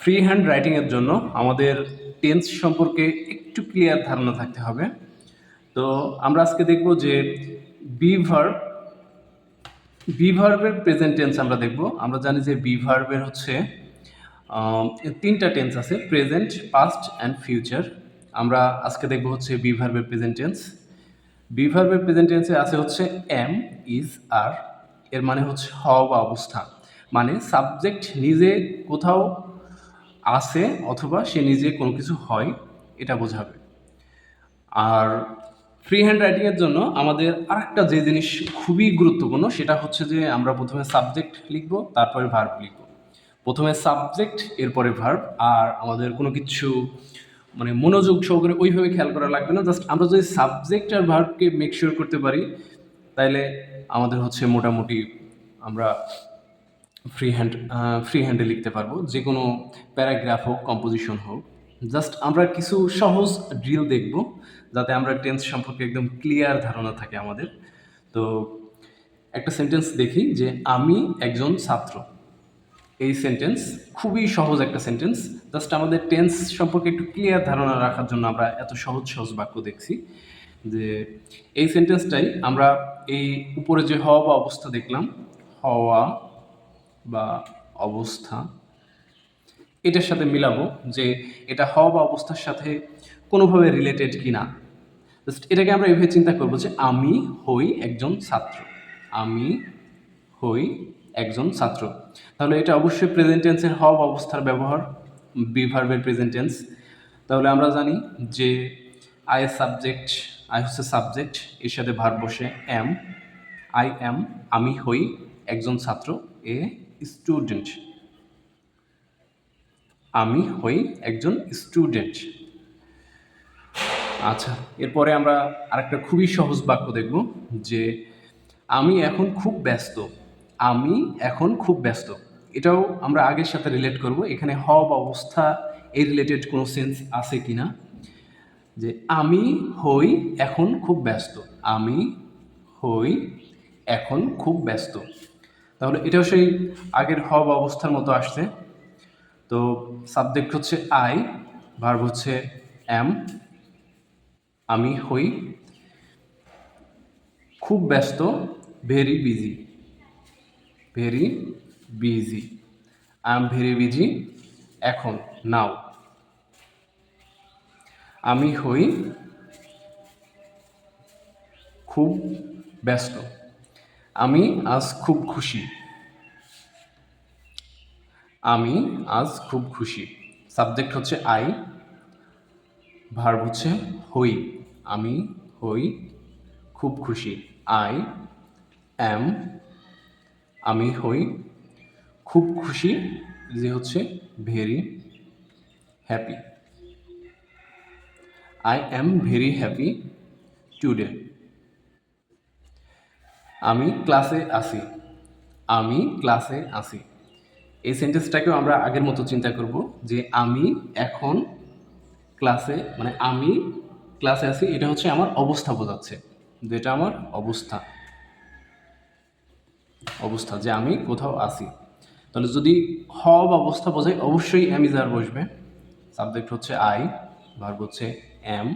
Free hand রাইটিংয়ের জন্য আমাদের tense সম্পর্কে একটু ক্লিয়ার ধারণা থাকতে হবে। তো আমরা আজকে দেখব যে বি ভার্ব ভার্বের প্রেজেন্ট টেন্স আমরা দেখব। আমরা জানি যে বি ভার্বের হচ্ছে তিনটা টেন্স আছে, প্রেজেন্ট, পাস্ট অ্যান্ড ফিউচার। আমরা আজকে দেখব হচ্ছে বি ভার্বের প্রেজেন্ট টেন্স। বি ভার্বের প্রেজেন্ট টেন্সে আছে হচ্ছে এম, ইজ, আর। এর মানে হচ্ছে হওয়া বা অবস্থা, মানে সাবজেক্ট নিজে কোথাও আছে অথবা সে নিজে কোনো কিছু হয়, এটা বোঝাবে। আর ফ্রি হ্যান্ড রাইটিংয়ের জন্য আমাদের আরেকটা যে জিনিস খুবই গুরুত্বপূর্ণ সেটা হচ্ছে যে আমরা প্রথমে সাবজেক্ট লিখব, তারপরে ভার্ব লিখব। প্রথমে সাবজেক্ট, এরপরে ভার্ব। আর আমাদের কোনো কিছু মানে মনোযোগ সহকারে ওইভাবে খেয়াল করা লাগবে না। জাস্ট আমরা যদি সাবজেক্ট আর ভার্বকে মেক শিওর করতে পারি, তাইলে আমাদের হচ্ছে মোটামুটি আমরা ফ্রি হ্যান্ডে লিখতে পারবো, যে কোনো প্যারাগ্রাফ হোক, কম্পোজিশন হোক। জাস্ট আমরা কিছু সহজ ড্রিল দেখব, যাতে আমরা টেন্স সম্পর্কে একদম ক্লিয়ার ধারণা থাকে আমাদের। তো একটা সেন্টেন্স দেখি যে আমি একজন ছাত্র। এই সেন্টেন্স খুবই সহজ একটা সেন্টেন্স। জাস্ট আমাদের টেন্স সম্পর্কে একটু ক্লিয়ার ধারণা রাখার জন্য আমরা এত সহজ সহজ বাক্য দেখছি। যে এই সেন্টেন্সটাই আমরা এই উপরে যে হওয়া বা অবস্থা দেখলাম, হওয়া বা অবস্থা, এটার সাথে মিলাবো যে এটা হওয়া বা অবস্থার সাথে কোনোভাবে রিলেটেড কি না। জাস্ট এটাকে আমরা এভাবে চিন্তা করবো যে আমি হই একজন ছাত্র। আমি হই একজন ছাত্র। তাহলে এটা অবশ্যই প্রেজেন্ট টেন্সের হওয়া বা অবস্থার ব্যবহার, বি ভার্বের প্রেজেন্ট টেন্স। তাহলে আমরা জানি যে আই সাবজেক্ট, আই হচ্ছে সাবজেক্ট, এর সাথে ভার্ব বসে এম, আই এম, আমি হই একজন ছাত্র, এ স্টুডেন্ট, আমি হই একজন স্টুডেন্ট। আচ্ছা, এরপরে আমরা আরেকটা খুবই সহজ বাক্য দেখব যে আমি এখন খুব ব্যস্ত। আমি এখন খুব ব্যস্ত, এটাও আমরা আগের সাথে রিলেট করব। এখানে হওয়া বা অবস্থা এই রিলেটেড কোনো সেন্স আছে কি না। যে আমি হই এখন খুব ব্যস্ত, আমি হই এখন খুব ব্যস্ত। তাহলে এটাও সেই আগের হওয়া বা অবস্থার মতো আসছে। তো সাবজেক্ট হচ্ছে আই, ভার্ব হচ্ছে এম, আমি হই খুব ব্যস্ত, very busy, very busy, I am very busy এখন, নাও। আমি হই খুব ব্যস্ত, আমি আজ খুব খুশি, আমি আজ খুব খুশি। সাবজেক্ট হচ্ছে আই, ভার্ব হচ্ছে হই, আমি হই খুব খুশি, আই অ্যাম, আমি হই খুব খুশি, যে হচ্ছে very happy, I am very happy today. আমি ক্লাসে আসি, আমি ক্লাসে আসি। এই সেন্টেন্সটাকেও আমরা আগের মতো চিন্তা করব যে আমি এখন ক্লাসে, মানে আমি ক্লাসে আছি, এটা হচ্ছে আমার অবস্থা বোঝাচ্ছে, যেটা আমার অবস্থা, অবস্থা যে আমি কোথাও আছি। তাহলে যদি হওয়া বা অবস্থা বোঝায়, অবশ্যই এম ইজ আর বসবে। সাবজেক্ট হচ্ছে আই, ভার্ব হচ্ছে am,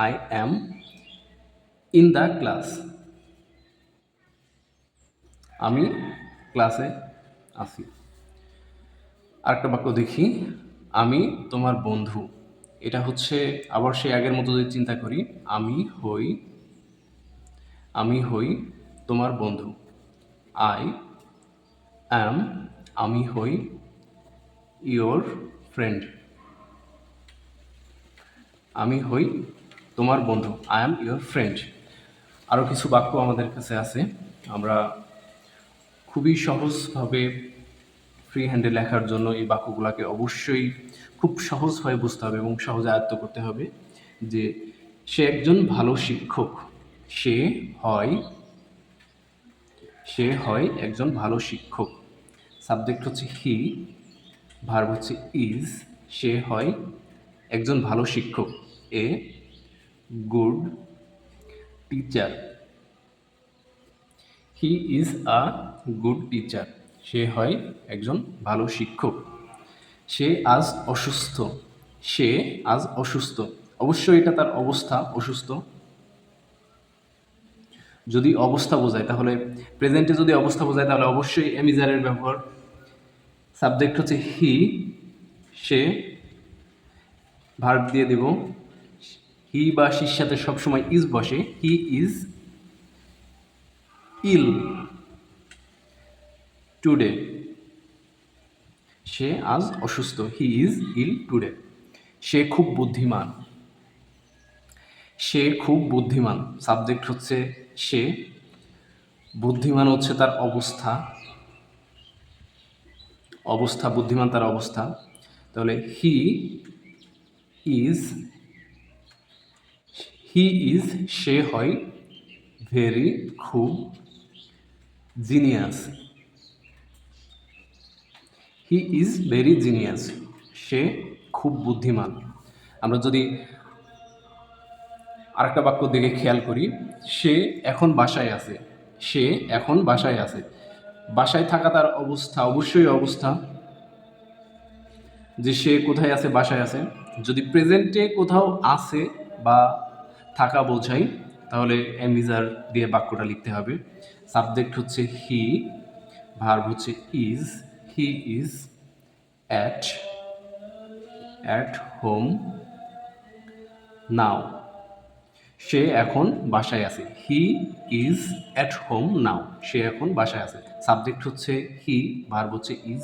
I am in the class, আমি ক্লাসে আছি। আরেকটা বাক্য দেখি, আমি তোমার বন্ধু। এটা হচ্ছে আবার সেই আগের মতো যদি চিন্তা করি, আমি হই তোমার বন্ধু, আই অ্যাম, আমি হই ইয়োর ফ্রেন্ড, আমি হই তোমার বন্ধু, আই অ্যাম ইয়োর ফ্রেন্ড। আরও কিছু বাক্য আমাদের কাছে আছে, আমরা খুবই সহজভাবে ফ্রি হ্যান্ডে লেখার জন্য এই বাক্যগুলোকে অবশ্যই খুব সহজভাবে বুঝতে হবে এবং সহজে আয়ত্ত করতে হবে। যে সে একজন ভালো শিক্ষক, সে হয় সে হয় একজন ভালো শিক্ষক। সাবজেক্ট হচ্ছে হি, ভার্ব হচ্ছে ইজ, সে হয় একজন ভালো শিক্ষক, a good teacher, he is a good teacher, সে হয় একজন ভালো শিক্ষক। সে আজ অসুস্থ। সে আজ অসুস্থ। অবশ্যই এটা তার অবস্থা অসুস্থ। যদি অবস্থা বোঝায় তাহলে প্রেজেন্টে যদি অবস্থা বোঝায় তাহলে অবশ্যই এমিজারের ব্যবহার। সাবজেক্ট হচ্ছে হি, সে, ভার্ব দিয়ে দেব। হি বা শির সাথে সবসময় ইজ বসে। He is ill today. সে আজ অসুস্থ। He is ill today. সে খুব বুদ্ধিমান। সে খুব বুদ্ধিমান। সাবজেক্ট হচ্ছে সে, বুদ্ধিমান হচ্ছে তার অবস্থা। অবস্থা, বুদ্ধিমান তার অবস্থা। তাহলে ইজ হি ইজ সে হয় ভেরি খুব genius. He is very genius. সে খুব বুদ্ধিমান। আমরা যদি আরেকটা বাক্য দিকে খেয়াল করি, সে এখন বাসায় আছে। সে এখন বাসায় আছে। বাসায় থাকা তার অবস্থা, অবশ্যই অবস্থা যে সে কোথায় আছে, বাসায় আছে। যদি প্রেজেন্টে কোথাও আছে বা থাকা বোঝাই তাহলে এমিজার দিয়ে বাক্যটা লিখতে হবে। সাবজেক্ট হচ্ছে হি, ভার্ব হচ্ছে is. He is at home now. সে এখন বাসায় আছে। He is at home now. সে এখন বাসায় আছে। সাবজেক্ট হচ্ছে হি, ভার্ব হচ্ছে ইজ।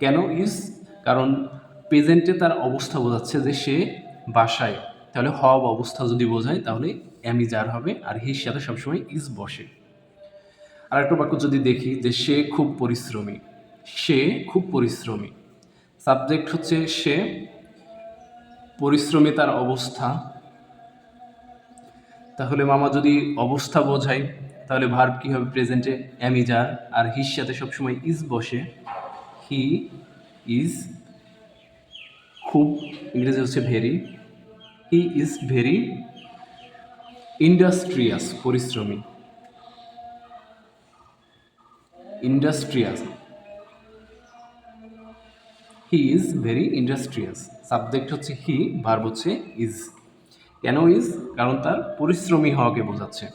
কেন ইজ? কারণ প্রেজেন্টে তার অবস্থা বোঝাচ্ছে যে সে বাসায়। তাহলে হব অবস্থা যদি বোঝায় তাহলে অ্যামিজার হবে, আর হির সাথে সবসময় ইজ বসে। আর একটা বাক্য যদি দেখি যে সে খুব পরিশ্রমী। সে খুব পরিশ্রমী। সাবজেক্ট হচ্ছে সে, পরিশ্রমী তার অবস্থা। তাহলে মামা যদি অবস্থা বোঝাই তাহলে ভার্ব কী হবে প্রেজেন্টে? অ্যামিজার, আর হির সাথে সবসময় ইজ বসে। হি ইজ খুব, ইংরেজি হচ্ছে very. He is very industrious, পরিশ্রমী। Industrious. He is very industrious. Subject হচ্ছে হি, ভার্ব হচ্ছে ইজ। কেন ইজ? কারণ তার পরিশ্রমী হওয়াকে বোঝাচ্ছে।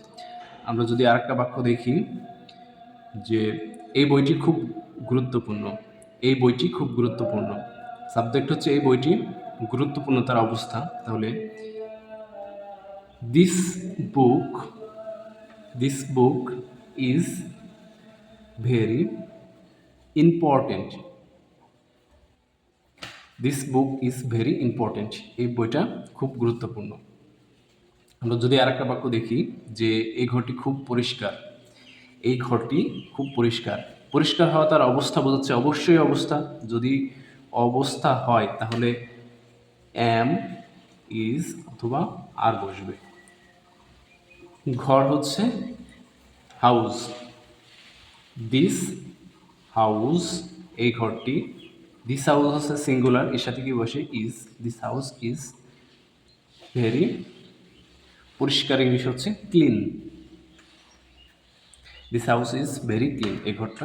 আমরা যদি আরেকটা বাক্য দেখি যে এই বইটি খুব গুরুত্বপূর্ণ। এই বইটি খুব গুরুত্বপূর্ণ। সাবজেক্ট হচ্ছে এই বইটি, গুরুত্বপূর্ণ তার অবস্থা। তাহলে this book is very important. This book is very important. এই বইটা খুব গুরুত্বপূর্ণ। আমরা যদি আরেকটা বাক্য দেখি যে এই ঘরটি খুব পরিষ্কার। এই ঘরটি খুব পরিষ্কার। পরিষ্কার হওয়া তার অবস্থা বোঝাচ্ছে, অবশ্যই অবস্থা। যদি অবস্থা হয় তাহলে অ্যাম, ইজ অথবা আর বসবে। ঘর হচ্ছে হাউস। দিস হাউস, এই ঘরটি। দিস হাউস হচ্ছে সিঙ্গুলার, এর সাথে কি বসে? Is. This house is very, পরিষ্কার ইংলিশ হচ্ছে clean. This house is very clean. এই ঘরটা